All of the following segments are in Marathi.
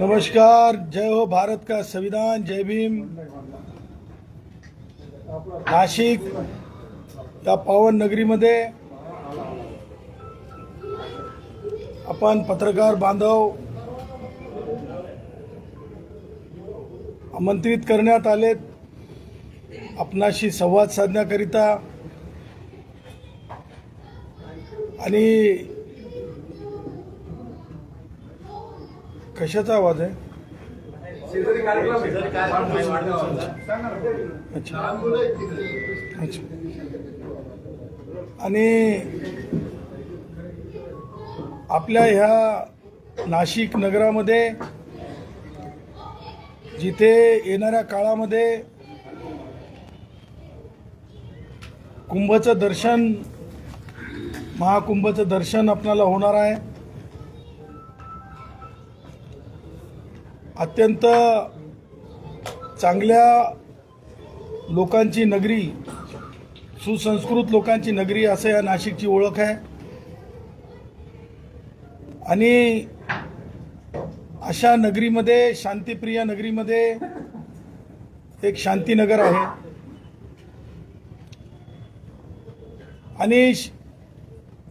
नमस्कार, जय हो भारत का संविधान, जय भीम। नाशिक या पावन नगरीमध्ये आपण पत्रकार बांधव आमंत्रित करण्यात आलेत आपणाशी संवाद साधण्याकरिता। आणि कशाचा आवाज आहे? अच्छा अच्छा। आणि आपल्या ह्या नाशिक नगरामध्ये जिथे येणाऱ्या काळामध्ये कुंभचं दर्शन, महाकुंभचं दर्शन आपल्याला होणार आहे। अत्यंत चांगल्या लोकांची नगरी, सुसंस्कृत लोकांची नगरी असं या नाशिकची ओळख आहे। आणि अशा नगरीमध्ये, शांतिप्रिय नगरीमध्ये एक शांतीनगर आहे। आणि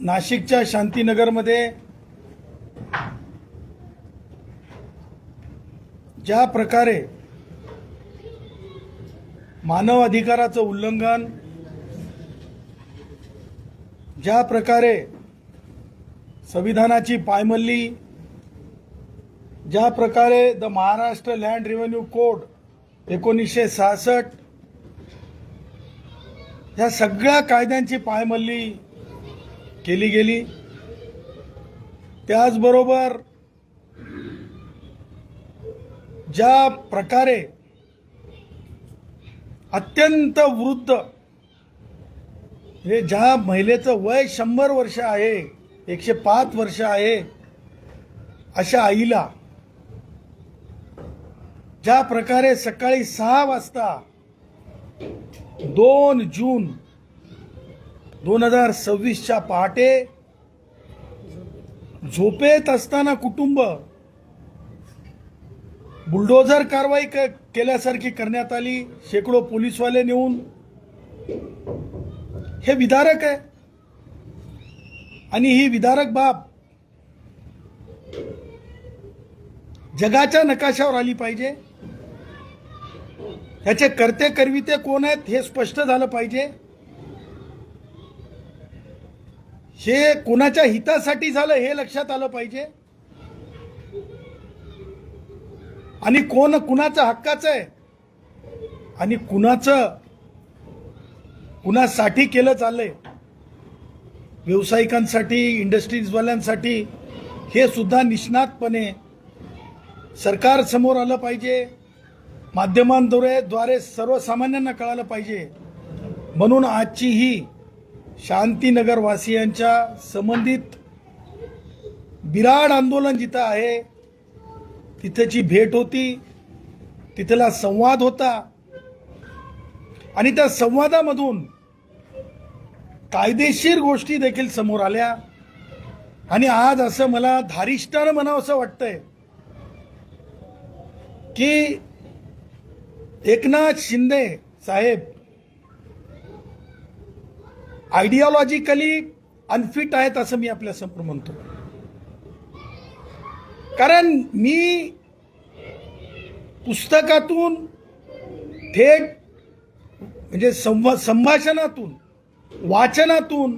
नाशिकच्या शांतीनगरमध्ये ज्या प्रकारे मानव अधिकाराचं उल्लंघन, ज्या प्रकारे संविधानाची पायमल्ली, ज्या प्रकारे the Maharashtra land revenue code 1966 या सगळ्या कायद्यांची पायमल्ली केली गेली, त्याचबरोबर ज्या प्रकारे अत्यंत वृद्ध, हे ज्या महिलेचं वय 100 वर्ष आहे, 105 वर्ष आहे, अशा आईला ज्या प्रकारे सकाळी 6 वाजता 2 जून 2026च्या पहाटे झोपेत असताना कुटुंब बुलडोझर कारवाई केल्यासारखी करण्यात आली, शेकडो पोलीसवाले नेऊन, हे विदारक आहे। आणि ही विदारक बाब जगाच्या नकाशावर आली पाहिजे। ह्याचे कर्ते करविते कोण आहेत हे स्पष्ट झालं पाहिजे। हे कोणाच्या हितासाठी झालं हे लक्षात आलं पाहिजे। आणि कोण कुणाचं हक्काचं आहे आणि कुणासाठी केलं चाललंय, व्यावसायिकांसाठी, इंडस्ट्रीजवाल्यांसाठी, हे सुद्धा निष्णातपणे सरकार समोर आलं पाहिजे, माध्यमांद्वारे सर्वसामान्यांना कळालं पाहिजे। म्हणून आजची ही शांतीनगर वासियांच्या संबंधित बिराड आंदोलन जिथं आहे तिथेची भेट होती, तिथला संवाद होता। आणि त्या संवादामधून कायदेशीर गोष्टी देखील समोर आल्या। आणि आज असं मला धारिष्टानं म्हणावं असं वाटतंय की एकनाथ शिंदे साहेब आयडिओलॉजिकली अनफिट आहेत असं मी आपल्या समोर म्हणतो। कारण मी पुस्तकातून थेट म्हणजे संभाषणातून, वाचनातून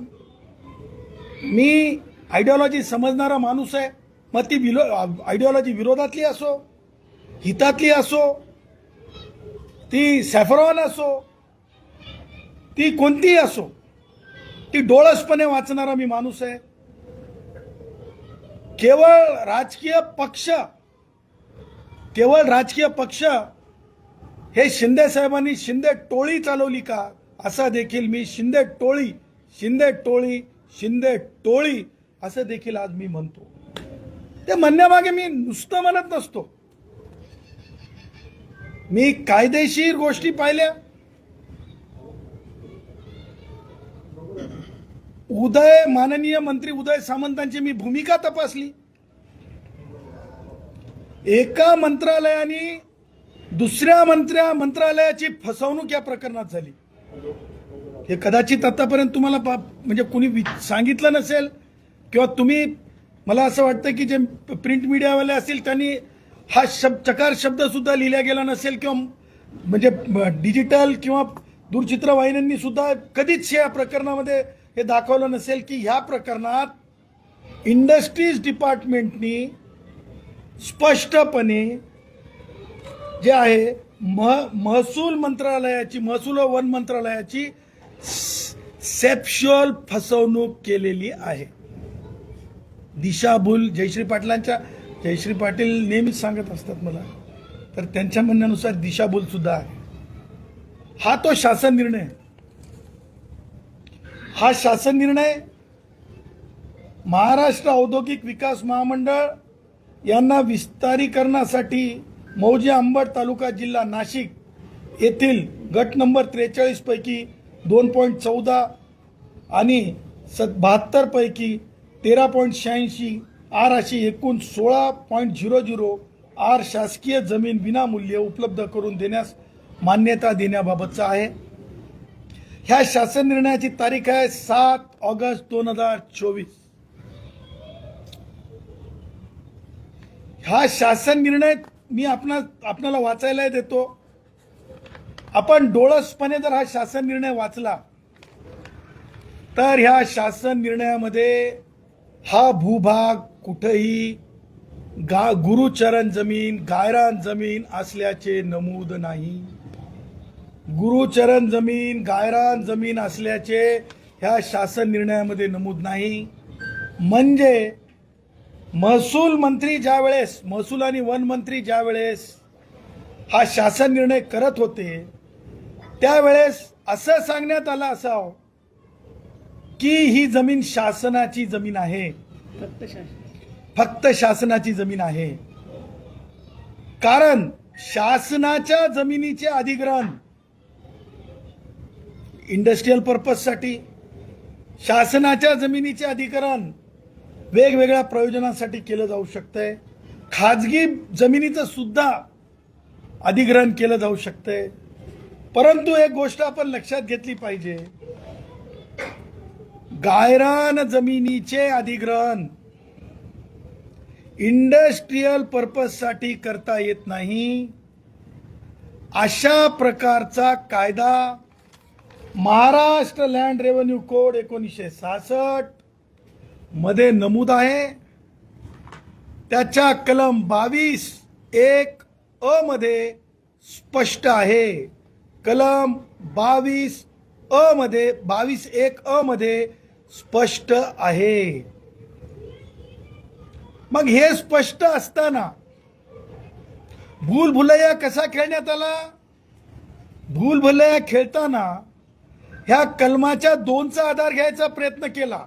मी आयडिओलॉजी समजणारा माणूस आहे। मग ती आयडिओलॉजी विरोधातली असो, हितातली असो, ती सॅफरॉन असो, ती कोणतीही असो, ती डोळसपणे वाचणारा मी माणूस आहे। केवळ राजकीय पक्ष हे शिंदे साहेबांनी शिंदे टोळी चालवली का, असा देखील मी शिंदे टोळी असं देखील आज मी म्हणतो। ते म्हणण्यामागे मी नुसतं म्हणत नसतो, मी कायदेशीर गोष्टी पाहिल्या। माननीय मंत्री उदय सामंतांची मी भूमिका तपासली। एका मंत्रालयाने दुसऱ्या मंत्रालयाची फसवणूक या प्रकरणात झाली. हे कदाचित आतापर्यंत तुम्हाला म्हणजे कुणी सांगितलं नसेल, किंवा तुम्ही, मला असं वाटतं की जे प्रिंट मीडियावाले असतील त्यांनी हा चकार शब्द सुद्धा लिहिला गेला नसेल, किंवा म्हणजे डिजिटल किंवा दूरचित्रवाहिन्यांनी सुद्धा कधीच या प्रकरणामध्ये हे दाखवलं नसेल की ह्या प्रकरणात इंडस्ट्रीज डिपार्टमेंटनी स्पष्टपणे जे आहे महसूल व वन मंत्रालयाची सेक्शुअल फसवणूक केलेली आहे. दिशाभूल जयश्री पाटील नेहमीच सांगत असतात मला, तर त्यांच्या म्हणण्यानुसार दिशाभूल सुद्धा आहे. हा तो शासन निर्णय, हा शासन निर्णय महाराष्ट्र औद्योगिक विकास महामंडळ यांना विस्तारीकरणासाठी मौजे अंबड तालुका जिल्हा नाशिक येथील गट नंबर 43 पैकी 2.14 आणि 72 पैकी 13.86 आर अशी एकूण 16.00 आर शासकीय जमीन विनामूल्य उपलब्ध करून देण्यास मान्यता देण्याबाबतचा आहे. ह्या शासन निर्णयाची तारीख आहे 7 ऑगस्ट 2024. हा शासन निर्णय मी आपल्याला वाचायला देतो. आपण डोळसपणे जर हा शासन निर्णय वाचला तर ह्या शासन निर्णयामध्ये हा भूभाग कुठेही गुरुचरण जमीन, गायरान जमीन असल्याचे नमूद नाही. गुरुचरण जमीन, गायरान जमीन असल्याचे ह्या शासन निर्णयामध्ये नमूद नाही. म्हणजे महसूल मंत्री ज्यावेळेस, महसूल आणि वन मंत्री ज्यावेळेस हा शासन निर्णय करत होते त्यावेळेस असं सांगण्यात आलं असावं की ही जमीन शासनाची जमीन आहे, फक्त शासनाची जमीन आहे. कारण शासनाच्या जमिनीचे अधिग्रहण इंडस्ट्रियल पर्पजसाठी, शासनाच्या जमिनीचे अधिग्रहण वेगवेगळ्या प्रयोजनासाठी केलं जाऊ शकतंय. खाजगी जमिनीचं सुद्धा अधिग्रहण केलं जाऊ शकतंय. परंतु एक गोष्ट आपण लक्षात घेतली पाहिजे, गायरान जमिनीचे अधिग्रहण इंडस्ट्रियल पर्पजसाठी करता येत नाही. अशा प्रकारचा कायदा महाराष्ट्र लँड रेव्हेन्यू कोड 1966 मध्ये नमूद आहे. त्याच्या कलम 22(1) मध्ये स्पष्ट आहे. कलम 22(1) मध्ये स्पष्ट आहे. मग हे स्पष्ट असताना भूलभुलैया कसा खेळण्यात आला? भूलभुलैया खेळताना ह्या कलमाच्या 2चा आधार घ्यायचा प्रयत्न केला,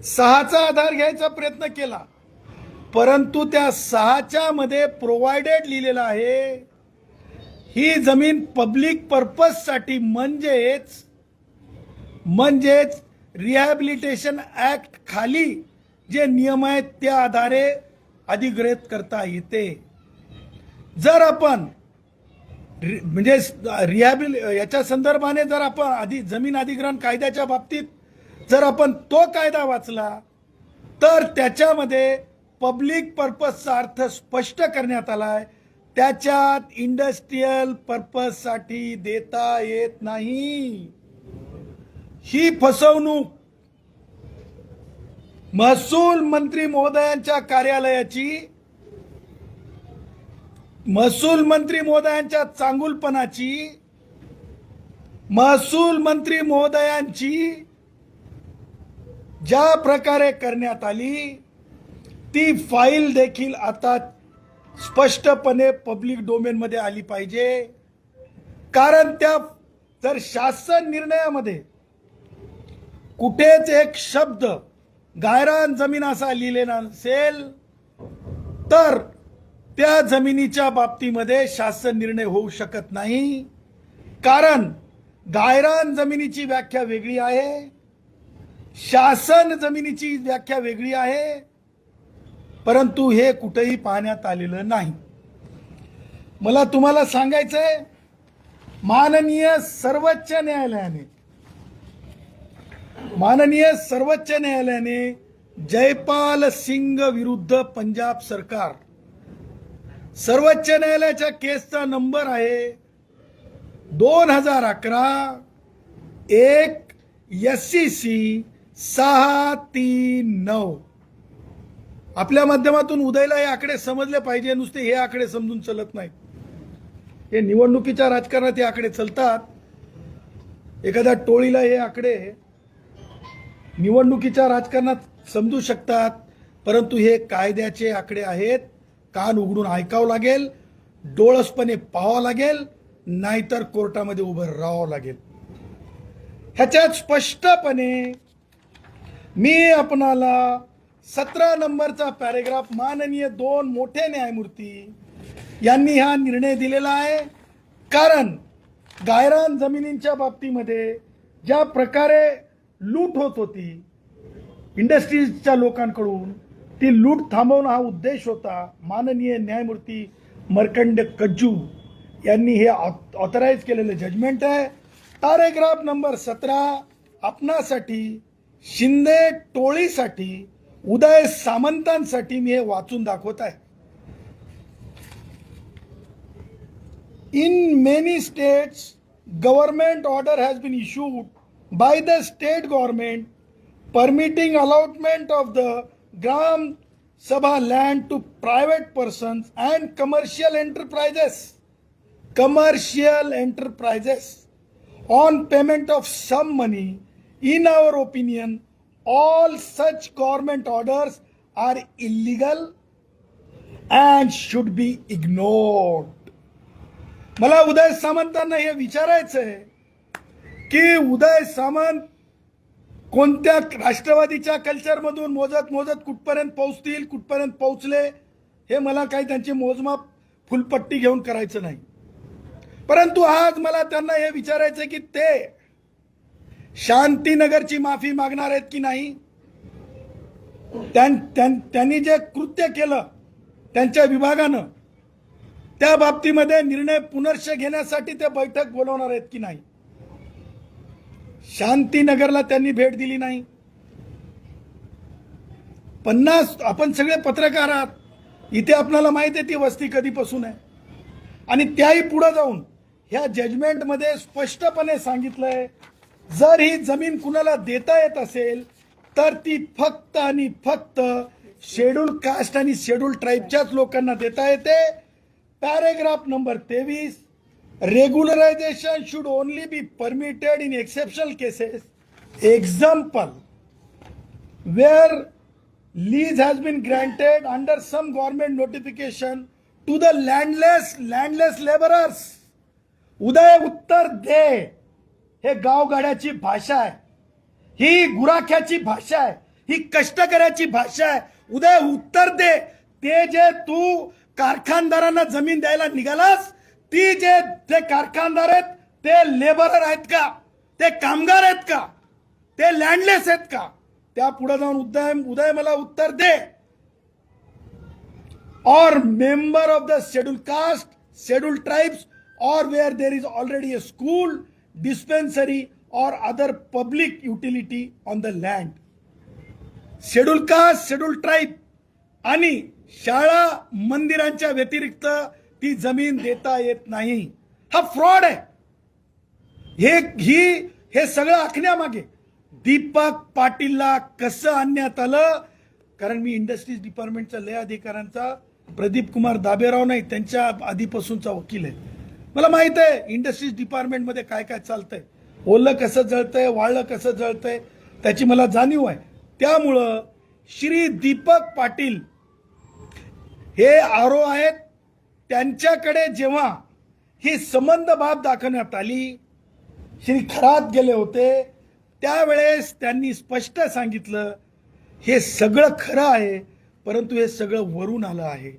6चा आधार घ्यायचा प्रयत्न केला, परंतु त्या 6च्या मध्ये प्रोव्हाइडेड लिहिलेलं आहे ही जमीन पब्लिक पर्पजसाठी, म्हणजेच रिहॅबिलिटेशन ऍक्ट खाली जे नियम आहेत त्या आधारे अधिग्रहित करता येते. जर आपण म्हणजे याच्या संदर्भाने जर आपण जमीन अधिग्रहण कायद्याच्या बाबतीत जर आपण तो कायदा वाचला तर त्याच्यामध्ये पब्लिक पर्पजचा अर्थ स्पष्ट करण्यात आलाय. त्याच्यात इंडस्ट्रियल पर्पजसाठी देता येत नाही. ही फसवणूक महसूल मंत्री महोदयांच्या कार्यालयाची, महसूल मंत्री महोदयांच्या चांगुलपणाची, महसूल मंत्री महोदयांची ज्या प्रकारे करण्यात आली ती फाईल देखील आता स्पष्टपणे पब्लिक डोमेन मध्ये आली पाहिजे. कारण त्या जर शासन निर्णयामध्ये कुठेच एक शब्द गायरान जमीन असा लिहिलेला नसेल तर त्या जमिनीच्या बाबतीमध्ये शासन निर्णय होऊ शकत नाही. कारण गायरान जमिनीची व्याख्या वेगळी आहे, शासन जमिनीची व्याख्या वेगळी आहे. परंतु हे कुठेही पाहण्यात आलेलं नाही. मला तुम्हाला सांगायचंय, माननीय सर्वोच्च न्यायालयाने जयपाल सिंग विरुद्ध पंजाब सरकार, सर्वोच्च न्यायालयाच्या केसचा नंबर आहे 2011 1 SCC 639. आपल्या माध्यमातून उदयला हे आकडे समजले पाहिजे, नुसते हे आकडे समजून चलत नाहीत. हे निवडणुकीच्या राजकारणात हे आकडे चलतात. एखाद्या टोळीला हे आकडे निवडणुकीच्या राजकारणात समजू शकतात, परंतु हे कायद्याचे आकडे आहेत. कान उघडून ऐकावं लागेल, डोळसपणे पाहावं लागेल, नाहीतर कोर्टामध्ये उभं राहावं लागेल. ह्याच्यात स्पष्टपणे मी आपणाला 17 नंबरचा पॅरेग्राफ, माननीय 2 मोठे न्यायमूर्ती यांनी हा निर्णय दिलेला आहे. कारण गायरान जमिनींच्या बाबतीमध्ये ज्या प्रकारे लूट होत होती इंडस्ट्रीजच्या लोकांकडून, ती लूट थांबवणं हा उद्देश होता. माननीय न्यायमूर्ती मर्कंड कज्जू यांनी हे ऑथराईज केलेलं जजमेंट आहे. पॅरेग्राफ नंबर 17 आपणासाठी, शिंदे टोळीसाठी, उदय सामंतांसाठी मी हे वाचून दाखवत आहे. In many states, government order has been issued by the state government permitting allotment of the Gram Sabha land to private persons and commercial enterprises on payment of some money. In our opinion, all such government orders are illegal and should be ignored. मला उदय सामंतांना हे विचारायचंय की उदय सामंत कोणत्या राष्ट्रवादीच्या कल्चरमधून मोजत कुठपर्यंत पोहोचतील, कुठपर्यंत पोहोचले, हे मला काही त्यांचे मोजमाप फुलपट्टी घेऊन करायचं नाही. परंतु आज मला त्यांना हे विचारायचंय की ते शांतीनगरची माफी मागणार आहेत की नाही. त्यांनी जे कृत्य केलं त्यांच्या विभागानं, त्या बाबतीमध्ये निर्णय पुनर्श घेण्यासाठी ते बैठक बोलवणार आहेत की नाही. शांतीनगरला त्यांनी भेट दिली नाही. 50 आपण सगळे पत्रकार आहात, इथे आपल्याला माहिती आहे ती वस्ती कधीपासून आहे. आणि त्याही पुढे जाऊन ह्या जजमेंटमध्ये स्पष्टपणे सांगितलंय, जर ही जमीन कुणाला देता येत असेल तर ती फक्त आणि फक्त शेड्यूल कास्ट आणि शेड्यूल ट्राईबच्याच लोकांना देता येते. Paragraph number 23, regularization should only be permitted in exceptional cases. Example, where lease has been granted under some government notification to the landless laborers. उदय उत्तर दे. हे गावगाड्याची भाषा आहे, ही गुराख्याची भाषा आहे, ही कष्टकऱ्याची भाषा आहे. उदय उत्तर दे. ते जे तू कारखानदारांना जमीन द्यायला निघालास, ती जे कारखानदार आहेत ते लेबरर आहेत का, ते कामगार आहेत का, ते लँडलेस आहेत का. त्या पुढे जाऊन उदय मला उत्तर दे. Or member of the schedule caste, schedule tribes, or where there is already a school, dispensary or other public utility on the land. Schedule caste, schedule tribe आणि शाळा मंदिरांच्या व्यतिरिक्त ती जमीन देता येत नाही. हा फ्रॉड आहे. हे सगळं आखण्यामागे दीपक पाटीलला कसं आणण्यात आलं, कारण मी इंडस्ट्रीज डिपार्टमेंटच्या लय अधिकाऱ्यांचा, प्रदीप कुमार दाबेराव नाही त्यांच्या आधीपासूनचा वकील आहे. मला माहित आहे इंडस्ट्रीज डिपार्टमेंटमध्ये काय काय चालतंय, ओलं कसं जळतंय, वाळलं कसं जळतंय, त्याची मला जाणीव आहे. त्यामुळं श्री दीपक पाटील हे आरो आहेत, त्यांच्याकडे जेव्हा ही संबंध बाब दाखवण्यात आली, श्री खरात गेले होते, त्यावेळेस त्यांनी स्पष्ट सांगितलं हे सगळं खरं आहे, परंतु हे सगळं वरून आलं आहे.